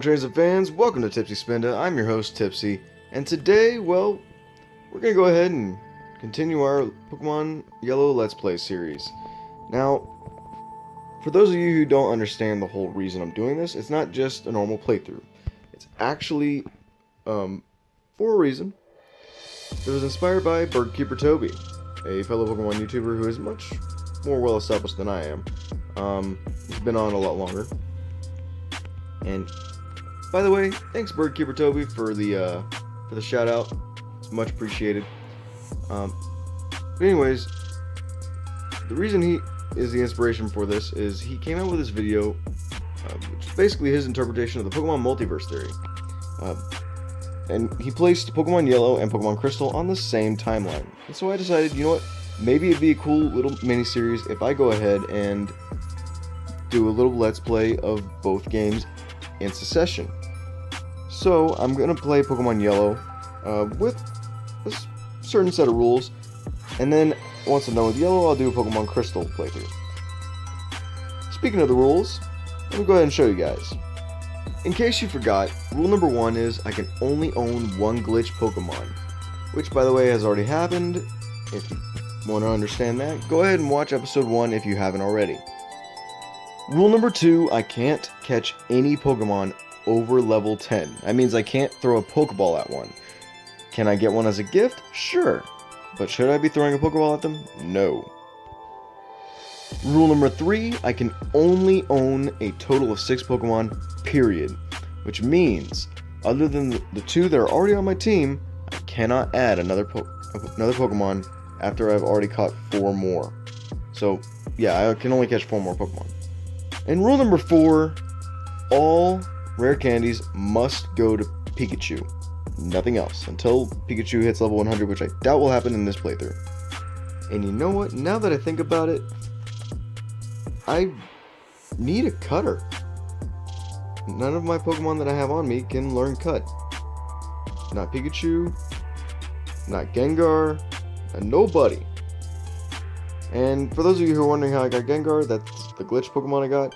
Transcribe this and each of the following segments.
trainers and fans, welcome to Tipsy Spinda. I'm your host, Tipsy, and today, well, we're going to go ahead and continue our Pokemon Yellow Let's Play series. Now, for those of you who don't understand the whole reason I'm doing this, it's not just a normal playthrough. It's actually, for a reason. It was inspired by Birdkeeper Toby, a fellow Pokemon YouTuber who is much more well established than I am. He's been on a lot longer. And by the way, thanks Birdkeeper Toby for the shout out. It's much appreciated. But anyways, the reason he is the inspiration for this is he came out with this video, which is basically his interpretation of the Pokemon multiverse theory. And he placed Pokemon Yellow and Pokemon Crystal on the same timeline. And so I decided, you know what, maybe it'd be a cool little mini-series if I go ahead and do a little Let's Play of both games in succession. So I'm going to play Pokemon Yellow with a certain set of rules, and then once I'm done with Yellow, I'll do a Pokemon Crystal playthrough. Speaking of the rules, let me go ahead and show you guys. In case you forgot, rule number 1 is I can only own one glitch Pokemon, which by the way has already happened. If you want to understand that, go ahead and watch episode 1 if you haven't already. Rule number 2, I can't catch any Pokemon over level 10. That means I can't throw a Pokeball at one. Can I get one as a gift? Sure. But should I be throwing a Pokeball at them? No. Rule number 3, I can only own a total of 6 Pokemon, period. Which means, other than the 2 that are already on my team, I cannot add another Pokemon after I've already caught 4 more. So, yeah, I can only catch 4 more Pokemon. And rule number 4, all rare candies must go to Pikachu. Nothing else, until Pikachu hits level 100, which I doubt will happen in this playthrough. And you know what? Now that I think about it, I need a cutter. None of my Pokemon that I have on me can learn Cut. Not Pikachu, not Gengar, and nobody. And for those of you who are wondering how I got Gengar, that's the glitch Pokemon I got.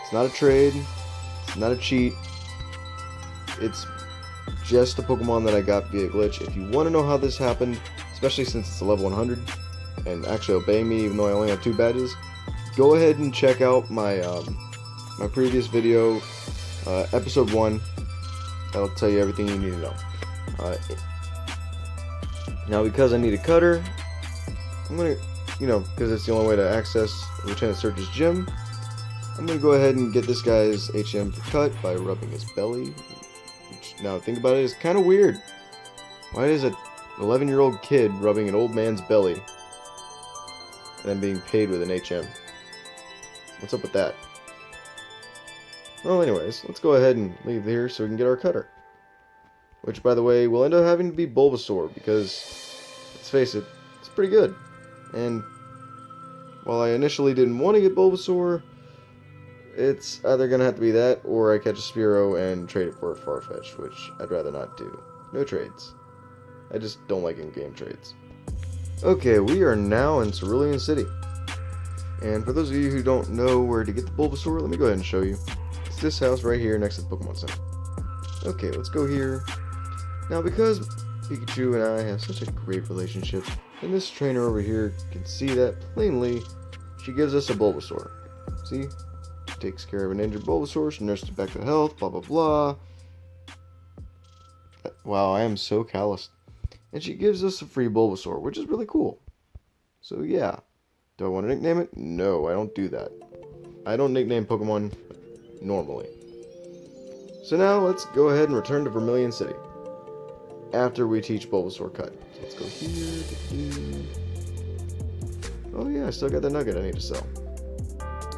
It's not a trade, it's not a cheat, it's just a Pokemon that I got via glitch. If you want to know how this happened, especially since it's a level 100, and actually obey me even though I only have 2 badges, go ahead and check out my my previous video, episode 1. That'll tell you everything you need to know. Now because I need a cutter, I'm going to, because it's the only way to access Lieutenant Surge's gym, I'm going to go ahead and get this guy's HM for Cut by rubbing his belly. Which, now think about it, is kind of weird. Why is an 11-year-old kid rubbing an old man's belly and then being paid with an HM? What's up with that? Well, anyways, let's go ahead and leave here so we can get our cutter. Which, by the way, will end up having to be Bulbasaur because, let's face it, it's pretty good. And while I initially didn't want to get Bulbasaur, it's either going to have to be that or I catch a Spearow and trade it for a Farfetch, which I'd rather not do. No trades. I just don't like in-game trades. Okay, we are now in Cerulean City. And for those of you who don't know where to get the Bulbasaur, let me go ahead and show you. It's this house right here next to the Pokemon Center. Okay, let's go here. Now because Pikachu and I have such a great relationship, and this trainer over here can see that plainly, she gives us a Bulbasaur. See? She takes care of an injured Bulbasaur, she nurses it back to health, blah blah blah. Wow, I am so calloused. And she gives us a free Bulbasaur, which is really cool. So yeah. Do I want to nickname it? No, I don't do that. I don't nickname Pokemon normally. So now let's go ahead and return to Vermilion City. After we teach Bulbasaur Cut. So let's go here. Oh yeah, I still got the nugget I need to sell.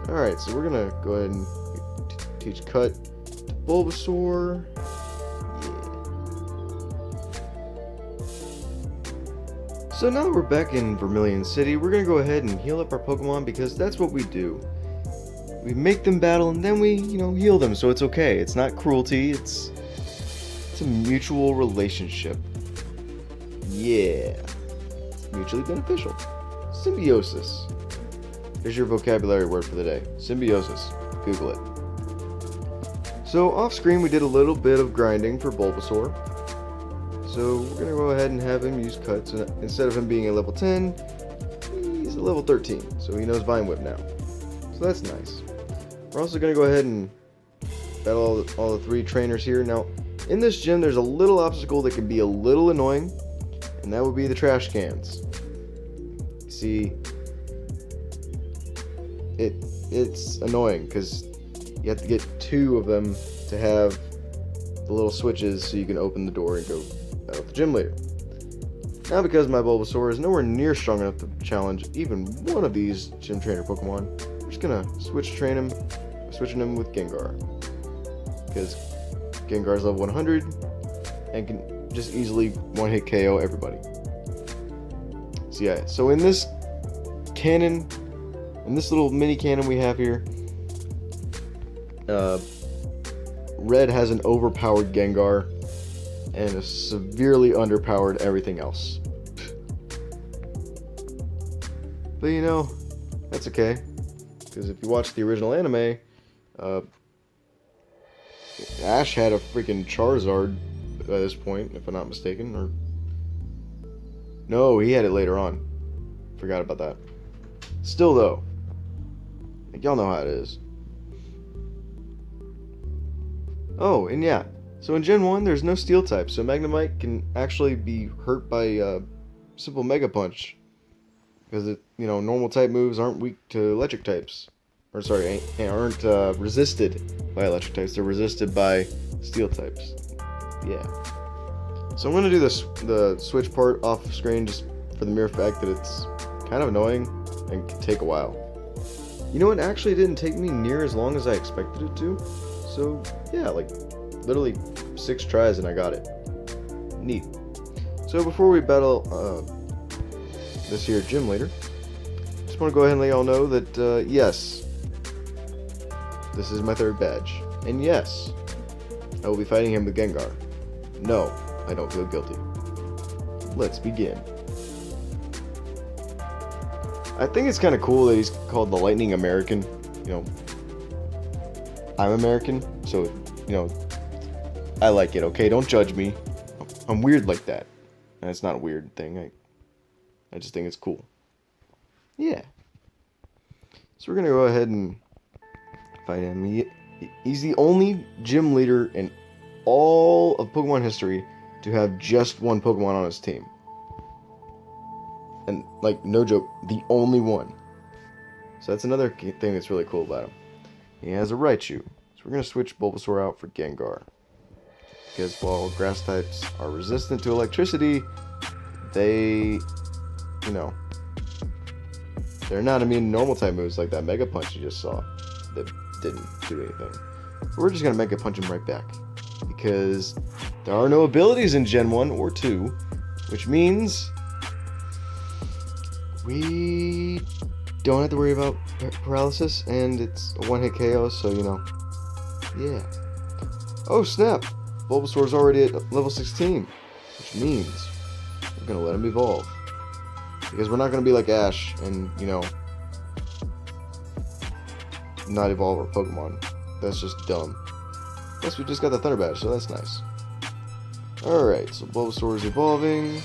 Alright, so we're gonna go ahead and teach Cut to Bulbasaur. Yeah. So now that we're back in Vermilion City, we're gonna go ahead and heal up our Pokemon because that's what we do. We make them battle and then we, heal them, so it's okay. It's not cruelty, it's a mutual relationship. Yeah. It's mutually beneficial. Symbiosis. Here's your vocabulary word for the day. Symbiosis. Google it. So off screen we did a little bit of grinding for Bulbasaur. So we're going to go ahead and have him use cuts. Instead of him being a level 10, he's a level 13. So he knows Vine Whip now. So that's nice. We're also going to go ahead and battle all the 3 trainers here. Now, in this gym, there's a little obstacle that can be a little annoying, and that would be the trash cans. See, it's annoying because you have to get 2 of them to have the little switches so you can open the door and go battle the gym leader. Now, because my Bulbasaur is nowhere near strong enough to challenge even one of these gym trainer Pokemon, we're just gonna switching him with Gengar. Because Gengar's level 100 and can just easily one-hit KO everybody. So yeah, so in this cannon, in this little mini cannon we have here, Red has an overpowered Gengar and a severely underpowered everything else. But you know, that's okay. Because if you watch the original anime, Ash had a freaking Charizard by this point, if I'm not mistaken. Or no, he had it later on. Forgot about that. Still though, like, y'all know how it is. Oh, and yeah, so in Gen 1 there's no steel type, so Magnemite can actually be hurt by simple Mega Punch. Because normal type moves aren't weak to electric types. Or sorry, aren't resisted by electric types. They're resisted by steel types. Yeah. So I'm gonna do the switch part off screen just for the mere fact that it's kind of annoying and can take a while. You know, it actually didn't take me near as long as I expected it to. So yeah, like literally 6 tries and I got it. Neat. So before we battle this here gym leader, just want to go ahead and let y'all know that yes, this is my 3rd badge, and yes, I will be fighting him with Gengar. No, I don't feel guilty. Let's begin. I think it's kind of cool that he's called the Lightning American. I'm American, so I like it. Okay, don't judge me. I'm weird like that, and it's not a weird thing. I just think it's cool. Yeah. So we're gonna go ahead and fight him. He's the only gym leader in all of Pokemon history to have just one Pokemon on his team. And, like, no joke, the only one. So that's another thing that's really cool about him. He has a Raichu. So we're going to switch Bulbasaur out for Gengar. Because while grass types are resistant to electricity, they, they're not immune to normal type moves like that Mega Punch you just saw that didn't do anything. But we're just going to Mega Punch him right back. Because there are no abilities in Gen 1 or 2, which means we don't have to worry about paralysis, and it's a one-hit KO, so, yeah. Oh, snap! Bulbasaur's already at level 16, which means we're going to let him evolve. Because we're not going to be like Ash and, not evolve our Pokemon. That's just dumb. Plus, we just got the Thunder Badge, so that's nice. Alright, so Bulbasaur is evolving.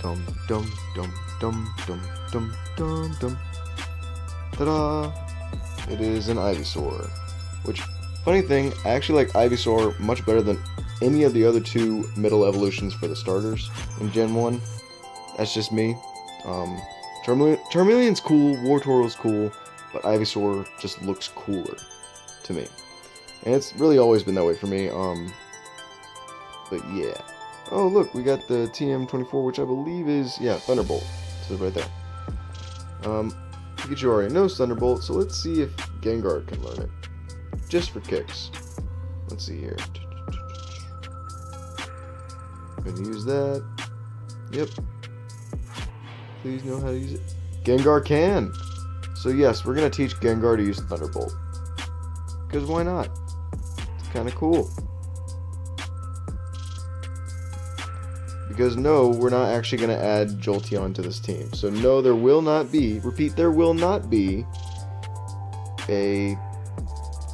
Dum dum dum dum dum dum dum dum. Ta-da! It is an Ivysaur. Which, funny thing, I actually like Ivysaur much better than any of the other 2 middle evolutions for the starters in Gen 1. That's just me. Charmeleon's cool, Wartortle's cool, but Ivysaur just looks cooler to me. And it's really always been that way for me. But yeah. Oh, look, we got the TM24, which I believe is, Thunderbolt. So right there. Pikachu already knows Thunderbolt, so let's see if Gengar can learn it. Just for kicks. Let's see here. Gonna use that. Yep. Please know how to use it. Gengar can! So yes, we're gonna teach Gengar to use Thunderbolt. Because why not? It's kind of cool. Because no, we're not actually going to add Jolteon to this team. So no, there will not be, repeat, there will not be a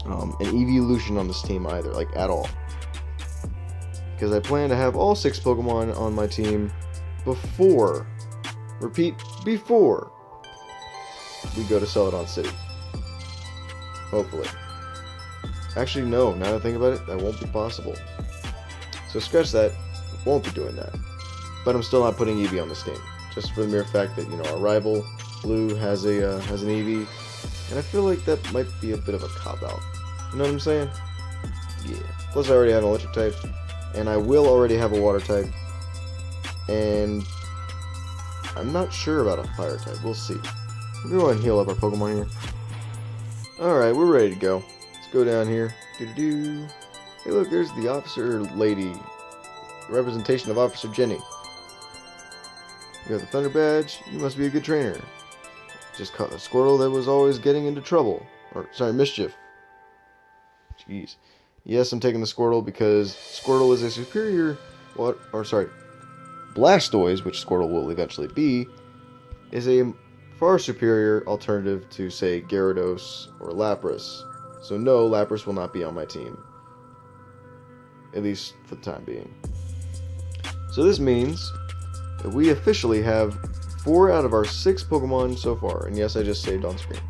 an evolution on this team either, like at all. Because I plan to have all 6 Pokemon on my team before, repeat, before we go to Celadon City. Hopefully. Actually, no, now that I think about it, that won't be possible. So scratch that, won't be doing that. But I'm still not putting Eevee on this team. Just for the mere fact that, our rival, Blue, has an Eevee. And I feel like that might be a bit of a cop-out. You know what I'm saying? Yeah. Plus I already have an electric type. And I will already have a water type. And I'm not sure about a fire type. We'll see. We'll go ahead and heal up our Pokemon here. Alright, we're ready to go. Let's go down here. Doo-doo-doo. Hey look, there's the officer lady. Representation of Officer Jenny. You got the Thunder Badge. You must be a good trainer. Just caught a Squirtle that was always getting into trouble. Mischief. Jeez. Yes, I'm taking the Squirtle because Squirtle is a superior... Blastoise, which Squirtle will eventually be, is a far superior alternative to, say, Gyarados or Lapras. So no, Lapras will not be on my team. At least for the time being. So this means that we officially have 4 out of our 6 Pokemon so far. And yes, I just saved on screen.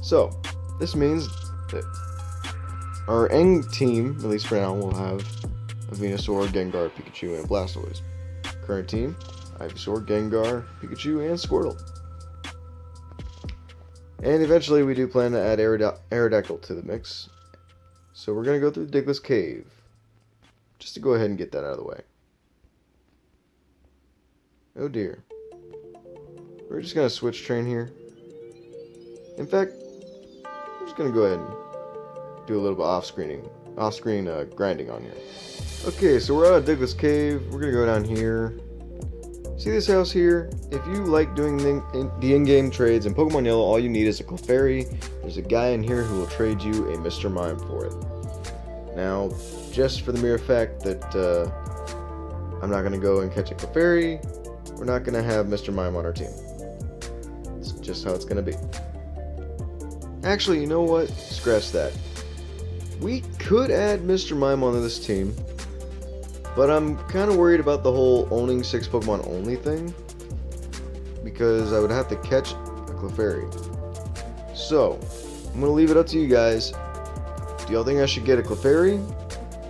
So, this means that our Eng team, at least for now, will have a Venusaur, Gengar, Pikachu, and Blastoise. Current team, Ivysaur, Gengar, Pikachu, and Squirtle. And eventually we do plan to add Aerodactyl to the mix. So we're going to go through the Diggless Cave. Just to go ahead and get that out of the way. Oh dear. We're just going to switch train here. In fact, we're just going to go ahead and do a little bit off-screen grinding on here. Okay, so we're out of Diggless Cave. We're going to go down here. See this house here? If you like doing the in-game trades in Pokemon Yellow, all you need is a Clefairy. There's a guy in here who will trade you a Mr. Mime for it. Now, just for the mere fact that I'm not going to go and catch a Clefairy, we're not going to have Mr. Mime on our team. It's just how it's going to be. Actually, you know what? Scratch that. We could add Mr. Mime onto this team, but I'm kind of worried about the whole owning 6 Pokemon only thing, because I would have to catch a Clefairy. So, I'm going to leave it up to you guys. Do y'all think I should get a Clefairy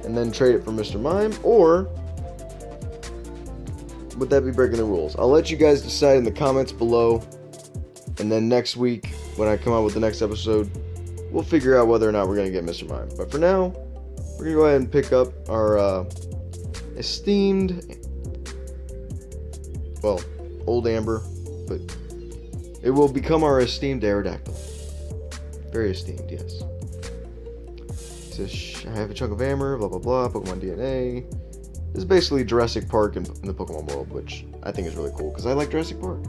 and then trade it for Mr. Mime, or would that be breaking the rules? I'll let you guys decide in the comments below, and then next week, when I come out with the next episode, we'll figure out whether or not we're going to get Mr. Mime. But for now, we're going to go ahead and pick up our esteemed, well, old Amber, but it will become our esteemed Aerodactyl. Very esteemed, yes. It says, I have a chunk of Amber, blah blah blah, Pokemon DNA. This is basically Jurassic Park in the Pokemon world, which I think is really cool, because I like Jurassic Park.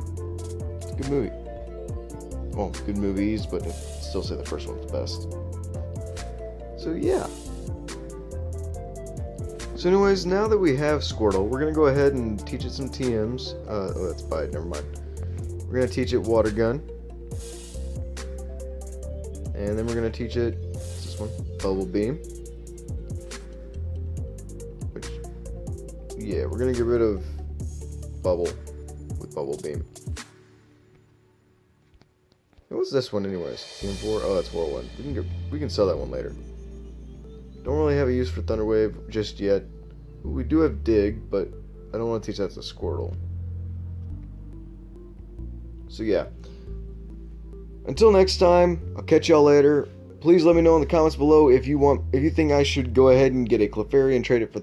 It's a good movie. Well, good movies, but I'd still say the first one's the best. So yeah. So anyways, now that we have Squirtle, we're going to go ahead and teach it some TMs. Oh, that's Bite, never mind. We're going to teach it Water Gun. And then we're going to teach it, what's this one? Bubble Beam. Which, yeah, we're going to get rid of Bubble with Bubble Beam. And what's this one anyways? TM4? Oh, that's Whirlwind. We can sell that one later. Don't really have a use for Thunder Wave just yet. We do have Dig, but I don't want to teach that to Squirtle. So yeah. Until next time, I'll catch y'all later. Please let me know in the comments below if you think I should go ahead and get a Clefairy and trade it for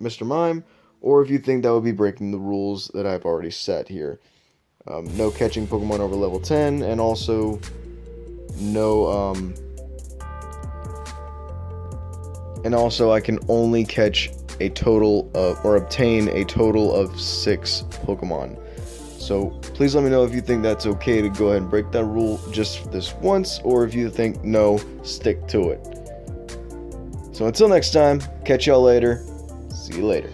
Mr. Mime, or if you think that would be breaking the rules that I've already set here. No catching Pokemon over level 10, and also no and also I can only catch a total of, or obtain a total of 6 Pokemon. So please let me know if you think that's okay to go ahead and break that rule just this once, or if you think no, stick to it. So until next time, catch y'all later. See you later.